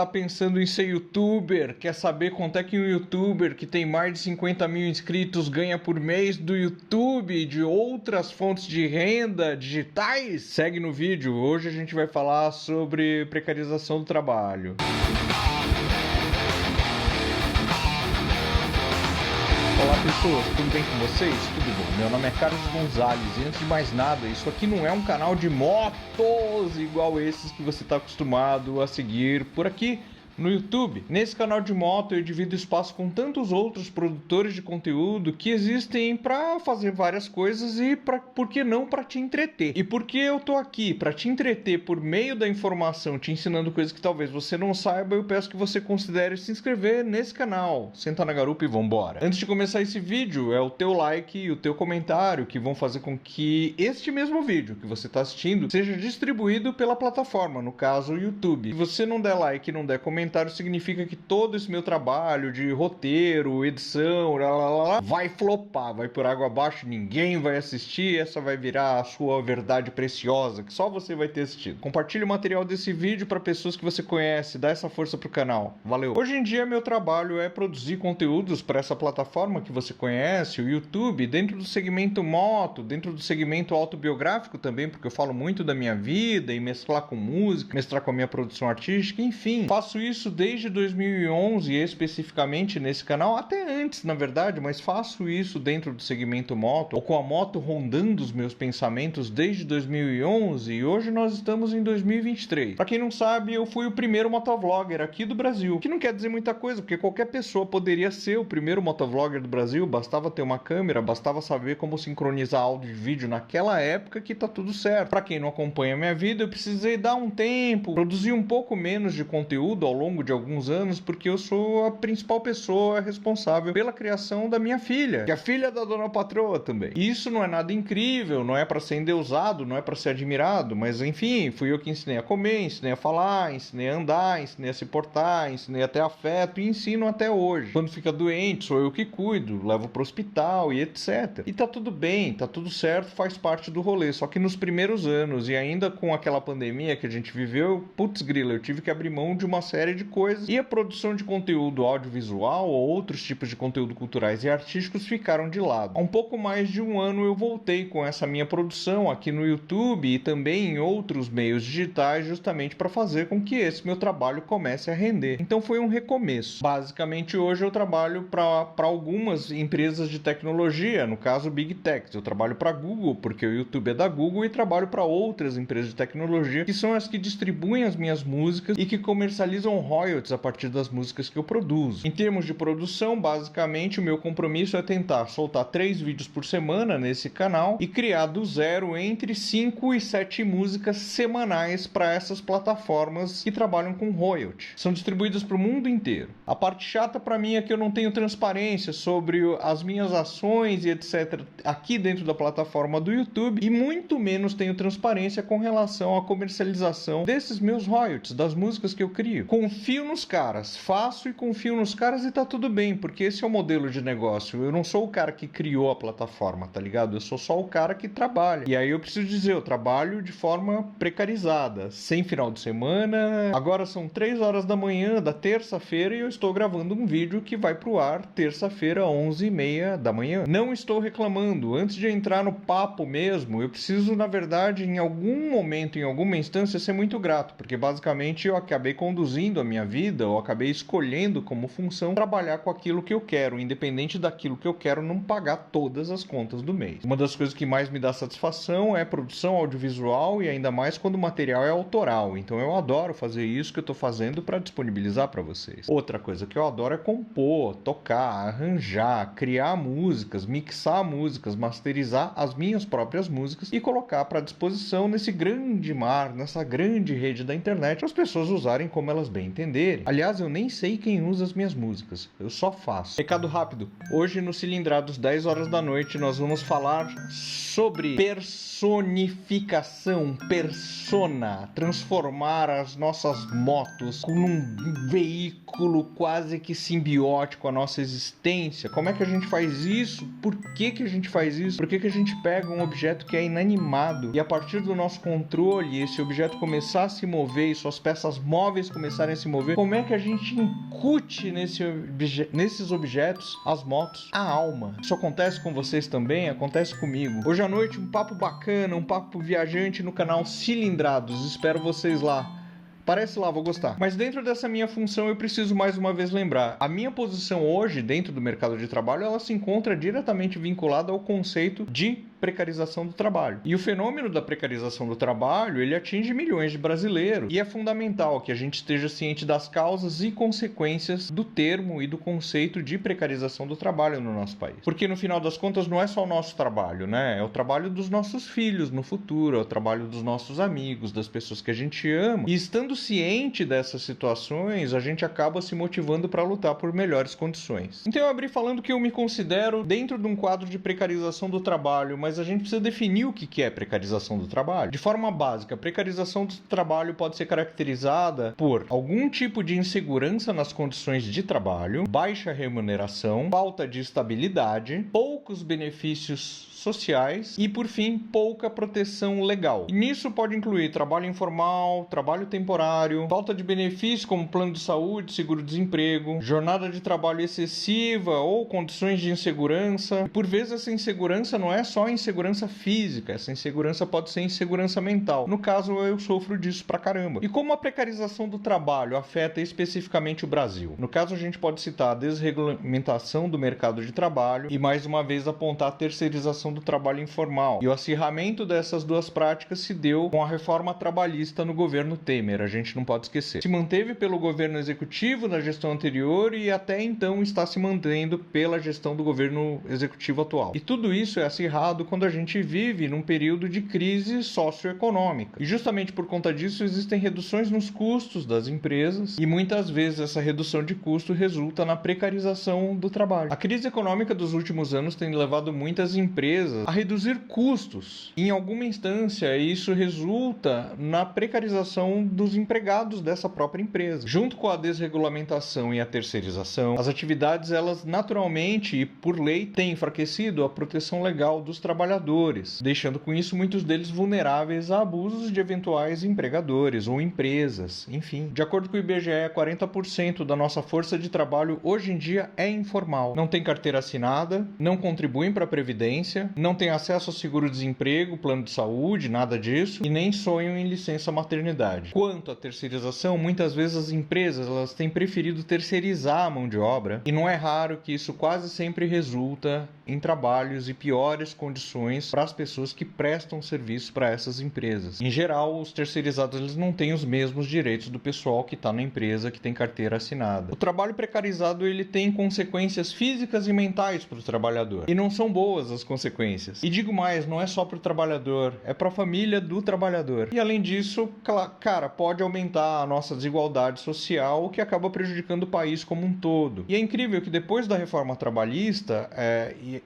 Tá pensando em ser youtuber? Quer saber quanto é que um youtuber que tem mais de 50 mil inscritos ganha por mês do YouTube e de outras fontes de renda digitais? Segue no vídeo, hoje a gente vai falar sobre precarização do trabalho. Olá pessoas, tudo bem com vocês? Tudo bom? Meu nome é Carlos Gonzalez e antes de mais nada, isso aqui não é um canal de motos igual esses que você está acostumado a seguir por aqui no YouTube. Nesse canal de moto eu divido espaço com tantos outros produtores de conteúdo que existem para fazer várias coisas e por que não para te entreter. E por que eu tô aqui para te entreter por meio da informação, te ensinando coisas que talvez você não saiba, eu peço que você considere se inscrever nesse canal. Senta na garupa e vambora. Antes de começar esse vídeo, é o teu like e o teu comentário que vão fazer com que este mesmo vídeo que você está assistindo seja distribuído pela plataforma, no caso o YouTube. Se você não der like e não der comentário, significa que todo esse meu trabalho de roteiro, edição, vai flopar, vai por água abaixo, ninguém vai assistir, essa vai virar a sua verdade preciosa, que só você vai ter assistido. Compartilhe o material desse vídeo para pessoas que você conhece, dá essa força pro canal. Valeu! Hoje em dia meu trabalho é produzir conteúdos para essa plataforma que você conhece, o YouTube, dentro do segmento moto, dentro do segmento autobiográfico também, porque eu falo muito da minha vida e mesclar com música, mesclar com a minha produção artística, enfim. Faço isso desde 2011, especificamente nesse canal, até antes, na verdade, mas faço isso dentro do segmento moto, ou com a moto rondando os meus pensamentos desde 2011 e hoje nós estamos em 2023. Para quem não sabe, eu fui o primeiro motovlogger aqui do Brasil, que não quer dizer muita coisa, porque qualquer pessoa poderia ser o primeiro motovlogger do Brasil, bastava ter uma câmera, bastava saber como sincronizar áudio e vídeo naquela época que tá tudo certo. Para quem não acompanha a minha vida, eu precisei dar um tempo, produzir um pouco menos de conteúdo ao longo de alguns anos, porque eu sou a principal pessoa responsável pela criação da minha filha, que é a filha da dona patroa também. E isso não é nada incrível, não é para ser endeusado, não é para ser admirado, mas enfim, fui eu que ensinei a comer, ensinei a falar, ensinei a andar, ensinei a se portar, ensinei a ter afeto e ensino até hoje. Quando fica doente, sou eu que cuido, levo pro hospital e etc. E tá tudo bem, tá tudo certo, faz parte do rolê, só que nos primeiros anos e ainda com aquela pandemia que a gente viveu, putz grila, eu tive que abrir mão de uma série de coisas e a produção de conteúdo audiovisual ou outros tipos de conteúdo culturais e artísticos ficaram de lado. Há um pouco mais de um ano eu voltei com essa minha produção aqui no YouTube e também em outros meios digitais justamente para fazer com que esse meu trabalho comece a render. Então foi um recomeço. Basicamente hoje eu trabalho para algumas empresas de tecnologia, no caso Big Techs. Eu trabalho para Google porque o YouTube é da Google e trabalho para outras empresas de tecnologia que são as que distribuem as minhas músicas e que comercializam royalties a partir das músicas que eu produzo. Em termos de produção, basicamente o meu compromisso é tentar soltar 3 vídeos por semana nesse canal e criar do zero entre 5 e 7 músicas semanais para essas plataformas que trabalham com royalty. São distribuídas para o mundo inteiro. A parte chata para mim é que eu não tenho transparência sobre as minhas ações e etc. aqui dentro da plataforma do YouTube e muito menos tenho transparência com relação à comercialização desses meus royalties, das músicas que eu crio. Confio nos caras, faço e confio nos caras e tá tudo bem, porque esse é o modelo de negócio. Eu não sou o cara que criou a plataforma, tá ligado? Eu sou só o cara que trabalha. E aí eu preciso dizer, eu trabalho de forma precarizada, sem final de semana. Agora são 3 horas da manhã da terça-feira e eu estou gravando um vídeo que vai pro ar terça-feira, 11h30 da manhã. Não estou reclamando. Antes de entrar no papo mesmo, eu preciso, na verdade, em algum momento, em alguma instância, ser muito grato, porque basicamente eu acabei conduzindo a minha vida, eu acabei escolhendo como função trabalhar com aquilo que eu quero, independente daquilo que eu quero não pagar todas as contas do mês. Uma das coisas que mais me dá satisfação é produção audiovisual e ainda mais quando o material é autoral, então eu adoro fazer isso que eu tô fazendo para disponibilizar para vocês. Outra coisa que eu adoro é compor, tocar, arranjar, criar músicas, mixar músicas, masterizar as minhas próprias músicas e colocar para disposição nesse grande mar, nessa grande rede da internet, para as pessoas usarem como elas bem entenderem. Aliás, eu nem sei quem usa as minhas músicas, eu só faço. Recado rápido, hoje no Cilindrados 10 horas da noite nós vamos falar sobre personificação, persona, transformar as nossas motos com um veículo quase que simbiótico à nossa existência. Como é que a gente faz isso? Por que que a gente faz isso? Por que que a gente pega um objeto que é inanimado e a partir do nosso controle esse objeto começar a se mover e suas peças móveis começarem a se mover, como é que a gente incute nesses objetos, as motos, a alma? Isso acontece com vocês também? Acontece comigo. Hoje à noite um papo bacana, um papo viajante no canal Cilindrados. Espero vocês lá. Parece lá, vou gostar. Mas dentro dessa minha função eu preciso mais uma vez lembrar. A minha posição hoje dentro do mercado de trabalho, ela se encontra diretamente vinculada ao conceito de precarização do trabalho. E o fenômeno da precarização do trabalho, ele atinge milhões de brasileiros. E é fundamental que a gente esteja ciente das causas e consequências do termo e do conceito de precarização do trabalho no nosso país. Porque no final das contas não é só o nosso trabalho, né? É o trabalho dos nossos filhos no futuro, é o trabalho dos nossos amigos, das pessoas que a gente ama. E estando ciente dessas situações, a gente acaba se motivando para lutar por melhores condições. Então eu abri falando que eu me considero dentro de um quadro de precarização do trabalho, mas a gente precisa definir o que é precarização do trabalho. De forma básica, a precarização do trabalho pode ser caracterizada por algum tipo de insegurança nas condições de trabalho, baixa remuneração, falta de estabilidade, poucos benefícios sociais e, por fim, pouca proteção legal. E nisso pode incluir trabalho informal, trabalho temporário, falta de benefícios como plano de saúde, seguro-desemprego, jornada de trabalho excessiva ou condições de insegurança. E, por vezes, essa insegurança não é só insegurança física, essa insegurança pode ser insegurança mental. No caso, eu sofro disso pra caramba. E como a precarização do trabalho afeta especificamente o Brasil? No caso, a gente pode citar a desregulamentação do mercado de trabalho e, mais uma vez, apontar a terceirização do trabalho informal. E o acirramento dessas duas práticas se deu com a reforma trabalhista no governo Temer, a gente não pode esquecer. Se manteve pelo governo executivo na gestão anterior e até então está se mantendo pela gestão do governo executivo atual. E tudo isso é acirrado quando a gente vive num período de crise socioeconômica. E justamente por conta disso existem reduções nos custos das empresas e muitas vezes essa redução de custo resulta na precarização do trabalho. A crise econômica dos últimos anos tem levado muitas empresas a reduzir custos. Em alguma instância, isso resulta na precarização dos empregados dessa própria empresa. Junto com a desregulamentação e a terceirização, as atividades, elas naturalmente e por lei, têm enfraquecido a proteção legal dos trabalhadores, deixando com isso muitos deles vulneráveis a abusos de eventuais empregadores ou empresas. Enfim, de acordo com o IBGE, 40% da nossa força de trabalho hoje em dia é informal. Não tem carteira assinada, não contribuem para a Previdência, não tem acesso ao seguro-desemprego, plano de saúde, nada disso, e nem sonham em licença maternidade. Quanto à terceirização, muitas vezes as empresas elas têm preferido terceirizar a mão de obra, e não é raro que isso quase sempre resulta em trabalhos e piores condições para as pessoas que prestam serviço para essas empresas. Em geral, os terceirizados eles não têm os mesmos direitos do pessoal que está na empresa, que tem carteira assinada. O trabalho precarizado ele tem consequências físicas e mentais para o trabalhador, e não são boas as consequências. E digo mais, não é só para o trabalhador, é para a família do trabalhador. E além disso, cara, pode aumentar a nossa desigualdade social, o que acaba prejudicando o país como um todo. E é incrível que depois da reforma trabalhista,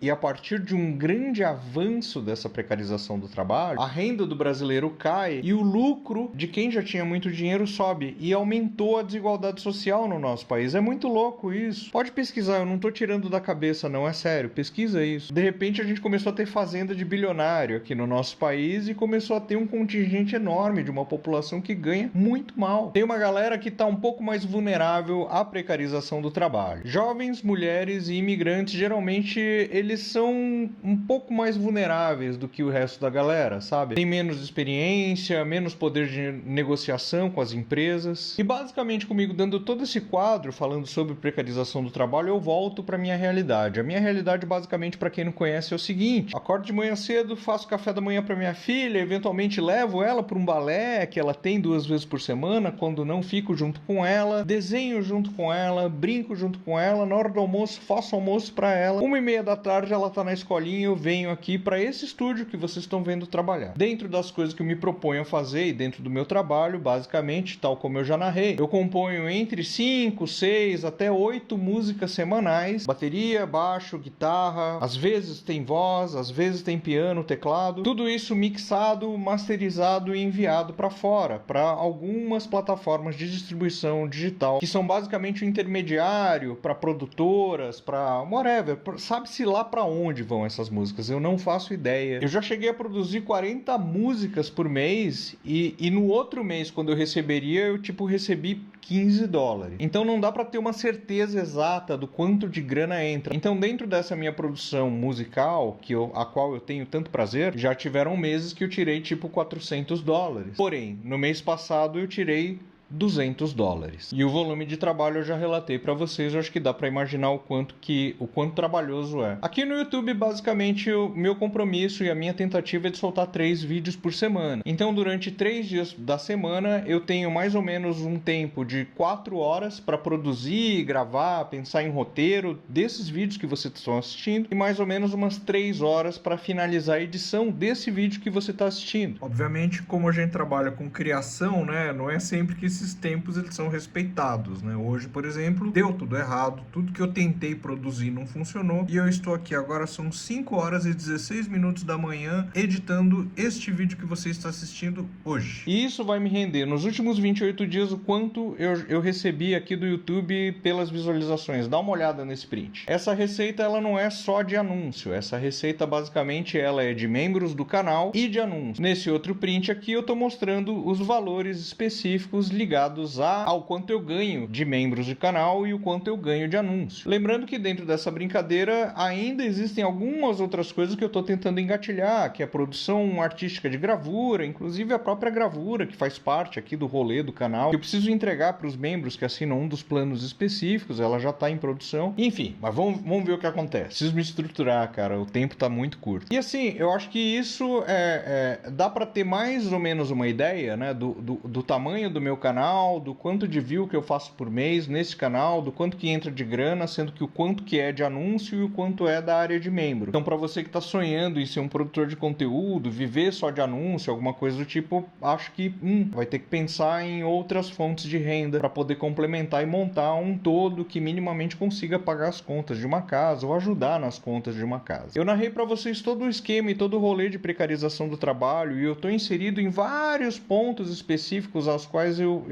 e a partir de um grande avanço dessa precarização do trabalho, a renda do brasileiro cai e o lucro de quem já tinha muito dinheiro sobe. E aumentou a desigualdade social no nosso país. É muito louco isso. Pode pesquisar, eu não tô tirando da cabeça não, é sério, pesquisa isso. De repente a gente começou a ter fazenda de bilionário aqui no nosso país e começou a ter um contingente enorme de uma população que ganha muito mal. Tem uma galera que tá um pouco mais vulnerável à precarização do trabalho. Jovens, mulheres e imigrantes, geralmente, eles são um pouco mais vulneráveis do que o resto da galera, sabe? Tem menos experiência, menos poder de negociação com as empresas. E basicamente comigo dando todo esse quadro, falando sobre precarização do trabalho, eu volto pra minha realidade. A minha realidade, basicamente, pra quem não conhece, é o seguinte: acordo de manhã cedo, faço café da manhã pra minha filha, eventualmente levo ela pra um balé que ela tem 2 vezes por semana, quando não fico junto com ela, desenho junto com ela, brinco junto com ela, na hora do almoço faço almoço pra ela, 1h30 da tarde ela tá na escolinha, eu venho aqui pra esse estúdio que vocês estão vendo trabalhar. Dentro das coisas que eu me proponho a fazer e dentro do meu trabalho, basicamente, tal como eu já narrei, eu componho entre 5, 6 até 8 músicas semanais, bateria, baixo, guitarra, às vezes tem voz, voz, às vezes tem piano, teclado, tudo isso mixado, masterizado e enviado para fora, para algumas plataformas de distribuição digital, que são basicamente o intermediário para produtoras, para whatever, sabe-se lá para onde vão essas músicas, eu não faço ideia. Eu já cheguei a produzir 40 músicas por mês e no outro mês, quando eu receberia, eu recebi $15. Então não dá para ter uma certeza exata do quanto de grana entra. Então dentro dessa minha produção musical, a qual eu tenho tanto prazer, já tiveram meses que eu tirei $400. Porém, no mês passado eu tirei $200. E o volume de trabalho eu já relatei para vocês, eu acho que dá para imaginar o quanto trabalhoso é. Aqui no YouTube, basicamente, o meu compromisso e a minha tentativa é de soltar 3 vídeos por semana. Então, durante 3 dias da semana, eu tenho mais ou menos um tempo de 4 horas para produzir, gravar, pensar em roteiro desses vídeos que vocês estão assistindo e mais ou menos umas 3 horas para finalizar a edição desse vídeo que você está assistindo. Obviamente, como a gente trabalha com criação, né, não é sempre que esses tempos eles são respeitados, né? Hoje, por exemplo, deu tudo errado, tudo que eu tentei produzir não funcionou e eu estou aqui agora, são 5 horas e 16 minutos da manhã editando este vídeo que você está assistindo hoje. E isso vai me render nos últimos 28 dias o quanto eu recebi aqui do YouTube pelas visualizações. Dá uma olhada nesse print. Essa receita ela não é só de anúncio, essa receita basicamente ela é de membros do canal e de anúncios. Nesse outro print aqui eu estou mostrando os valores específicos ligados ao quanto eu ganho de membros de canal e o quanto eu ganho de anúncio. Lembrando que dentro dessa brincadeira ainda existem algumas outras coisas que eu estou tentando engatilhar, que é a produção artística de gravura, inclusive a própria gravura que faz parte aqui do rolê do canal, que eu preciso entregar para os membros que assinam um dos planos específicos, ela já está em produção. Enfim, mas vamos ver o que acontece. Preciso me estruturar, cara, o tempo está muito curto. E assim, eu acho que isso dá para ter mais ou menos uma ideia, né, do tamanho do meu canal, do quanto de view que eu faço por mês nesse canal, do quanto que entra de grana, sendo que o quanto que é de anúncio e o quanto é da área de membro. Então, para você que está sonhando em ser um produtor de conteúdo, viver só de anúncio, alguma coisa do tipo, acho que vai ter que pensar em outras fontes de renda para poder complementar e montar um todo que minimamente consiga pagar as contas de uma casa ou ajudar nas contas de uma casa. Eu narrei para vocês todo o esquema e todo o rolê de precarização do trabalho e eu estou inserido em vários pontos específicos aos quais eu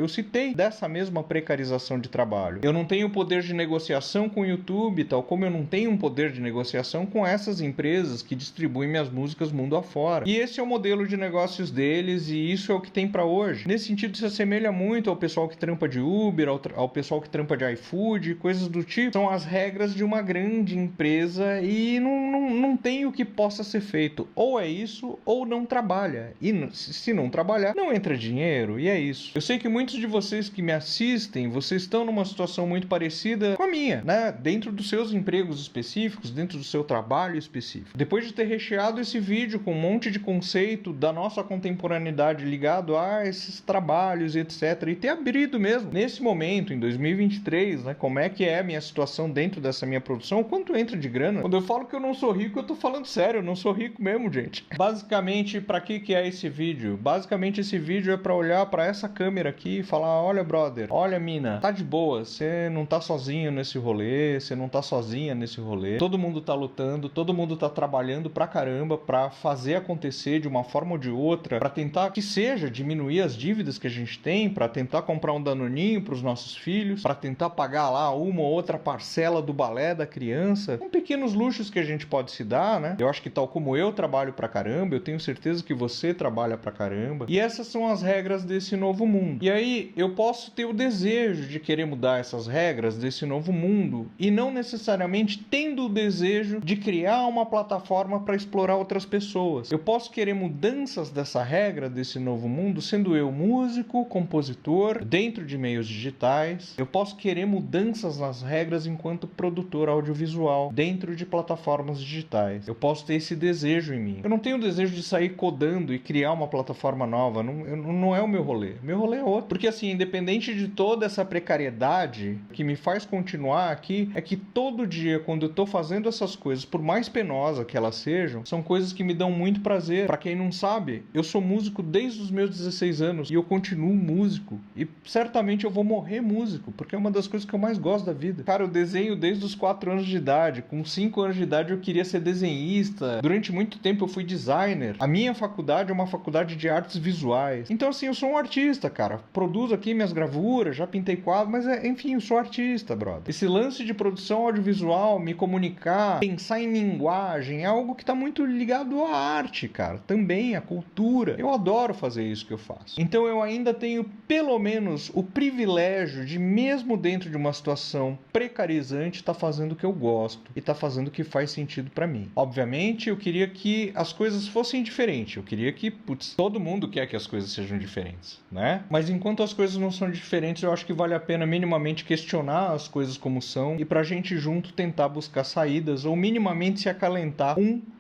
citei dessa mesma precarização de trabalho. Eu não tenho poder de negociação com o YouTube, tal como eu não tenho um poder de negociação com essas empresas que distribuem minhas músicas mundo afora. E esse é o modelo de negócios deles e isso é o que tem para hoje. Nesse sentido, se assemelha muito ao pessoal que trampa de Uber, ao pessoal que trampa de iFood, coisas do tipo. São as regras de uma grande empresa e não tem o que possa ser feito. Ou é isso, ou não trabalha. E se não trabalhar, não entra dinheiro e é isso. Eu sei que muitos de vocês que me assistem, vocês estão numa situação muito parecida com a minha, né? Dentro dos seus empregos específicos, dentro do seu trabalho específico. Depois de ter recheado esse vídeo com um monte de conceito da nossa contemporaneidade ligado a esses trabalhos e etc. E ter abrido mesmo, nesse momento, em 2023, né? Como é que é a minha situação dentro dessa minha produção, quanto entra de grana. Quando eu falo que eu não sou rico, eu tô falando sério, eu não sou rico mesmo, gente. Basicamente, pra que é esse vídeo? Basicamente, esse vídeo é pra olhar pra essa câmera aqui e falar, olha brother, olha mina, tá de boa, você não tá sozinho nesse rolê, você não tá sozinha nesse rolê, todo mundo tá lutando, todo mundo tá trabalhando pra caramba pra fazer acontecer de uma forma ou de outra, pra tentar que seja diminuir as dívidas que a gente tem, pra tentar comprar um danoninho pros nossos filhos, pra tentar pagar lá uma ou outra parcela do balé da criança, com pequenos luxos que a gente pode se dar, né? Eu acho que tal como eu trabalho pra caramba, eu tenho certeza que você trabalha pra caramba, e essas são as regras desse novo mundo. E aí, eu posso ter o desejo de querer mudar essas regras desse novo mundo e não necessariamente tendo o desejo de criar uma plataforma para explorar outras pessoas. Eu posso querer mudanças dessa regra desse novo mundo sendo eu músico, compositor, dentro de meios digitais. Eu posso querer mudanças nas regras enquanto produtor audiovisual, dentro de plataformas digitais. Eu posso ter esse desejo em mim. Eu não tenho o desejo de sair codando e criar uma plataforma nova. Não é o meu rolê. Meu rolê é outro. Porque assim, independente de toda essa precariedade, o que me faz continuar aqui é que todo dia, quando eu tô fazendo essas coisas, por mais penosa que elas sejam, são coisas que me dão muito prazer. Pra quem não sabe, eu sou músico desde os meus 16 anos e eu continuo músico. E certamente eu vou morrer músico, porque é uma das coisas que eu mais gosto da vida. Cara, eu desenho desde os 4 anos de idade. Com 5 anos de idade eu queria ser desenhista. Durante muito tempo eu fui designer. A minha faculdade é uma faculdade de artes visuais. Então assim, eu sou um artista, cara. Produzo aqui minhas gravuras, já pintei quadros, mas enfim, eu sou artista, brother. Esse lance de produção audiovisual, me comunicar, pensar em linguagem, é algo que tá muito ligado à arte, cara. Também à cultura. Eu adoro fazer isso que eu faço. Então eu ainda tenho pelo menos o privilégio de, mesmo dentro de uma situação precarizante, tá fazendo o que eu gosto e tá fazendo o que faz sentido pra mim. Obviamente, eu queria que as coisas fossem diferentes. Eu queria que, todo mundo quer que as coisas sejam diferentes, né? Mas enquanto as coisas não são diferentes, eu acho que vale a pena minimamente questionar as coisas como são e pra gente junto tentar buscar saídas ou minimamente se acalentar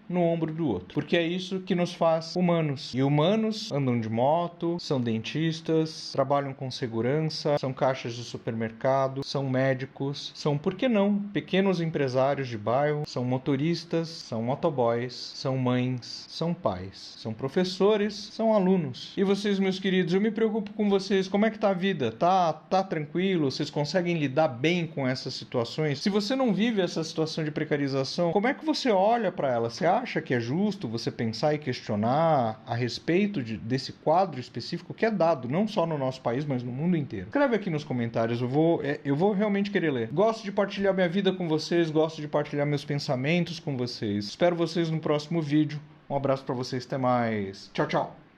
no ombro do outro. Porque é isso que nos faz humanos. E humanos andam de moto, são dentistas, trabalham com segurança, são caixas de supermercado, são médicos, são, por que não, pequenos empresários de bairro, são motoristas, são motoboys, são mães, são pais, são professores, são alunos. E vocês, meus queridos, eu me preocupo com vocês. Como é que tá a vida? Tá tranquilo? Vocês conseguem lidar bem com essas situações? Se você não vive essa situação de precarização, como é que você olha para ela? Você acha que é justo você pensar e questionar a respeito desse quadro específico que é dado, não só no nosso país, mas no mundo inteiro? Escreve aqui nos comentários, eu vou realmente querer ler. Gosto de partilhar minha vida com vocês, gosto de partilhar meus pensamentos com vocês. Espero vocês no próximo vídeo. Um abraço pra vocês, até mais. Tchau, tchau.